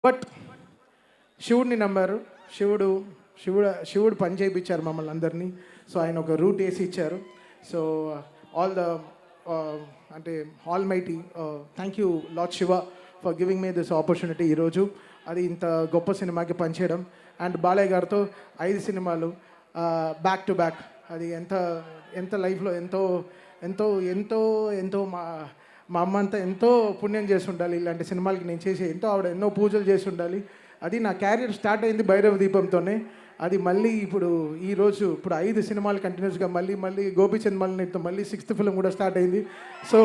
But శివుడిని నమ్మారు. శివుడు పని చేయించారు మమ్మల్ని అందరినీ. సో ఆయన ఒక రూట్ వేసి ఇచ్చారు. సో ఆల్ ద అంటే all mighty thank you lord Shiva for giving me this opportunity ఈరోజు. అది ఇంత గొప్ప సినిమాకి పనిచేయడం అండ్ బాలయ్య గారితో 5 సినిమాలు బ్యాక్ టు బ్యాక్. అది ఎంత ఎంత లైఫ్లో ఎంతో ఎంతో ఎంతో ఎంతో మా అమ్మ అంతా ఎంతో పుణ్యం చేసి ఉండాలి. ఇలాంటి సినిమాలకి నేను చేసి ఆవిడ ఎన్నో పూజలు చేసి ఉండాలి. అది నా క్యారియర్ స్టార్ట్ అయింది భైరవ దీపంతోనే. అది మళ్ళీ ఇప్పుడు 5 సినిమాలు కంటిన్యూస్గా మళ్ళీ గోపీచంద్ మల్లితో మళ్ళీ 6th ఫిలిం కూడా స్టార్ట్ అయింది. సో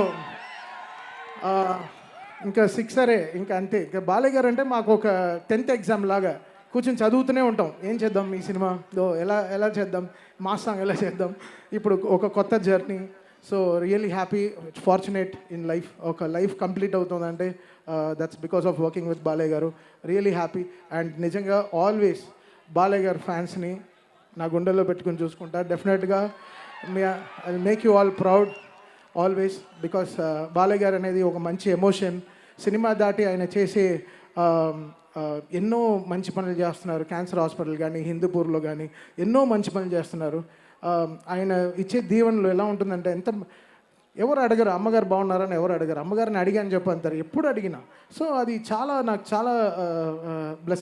ఇంకా 6 సరే ఇంకా అంతే. ఇంకా బాలయ్య గారు అంటే మాకు ఒక 10th ఎగ్జామ్ లాగా కూర్చొని చదువుతూనే ఉంటాం. ఏం చేద్దాం ఈ సినిమాలో, ఎలా చేద్దాం, మాస్ సాంగ్ ఎలా చేద్దాం, ఇప్పుడు ఒక కొత్త journey. So really happy, fortunate in life. ఒక లైఫ్ కంప్లీట్ అవుతుందంటే that's because of working with Balayya గారు. రియల్లీ హ్యాపీ అండ్ నిజంగా ఆల్వేస్ బాలయ్య గారు ఫ్యాన్స్ని నా గుండెల్లో పెట్టుకుని చూసుకుంటా. డెఫినెట్గా I make you all proud always because Balayya గారు అనేది ఒక మంచి ఎమోషన్. సినిమా దాటి ఆయన చేసే ఎన్నో మంచి పనులు చేస్తున్నారు. క్యాన్సర్ హాస్పిటల్ కానీ, హిందూపూర్లో కానీ ఎన్నో మంచి పనులు చేస్తున్నారు. ఆయన ఇచ్చే దీవెనలు ఎలా ఉంటుందంటే ఎవరు అడగరు అమ్మగారు బాగున్నారని, ఎవరు అడగరు. అమ్మగారిని అడిగాను చెప్పంటారు ఎప్పుడు అడిగినా. సో అది నాకు చాలా బ్లెస్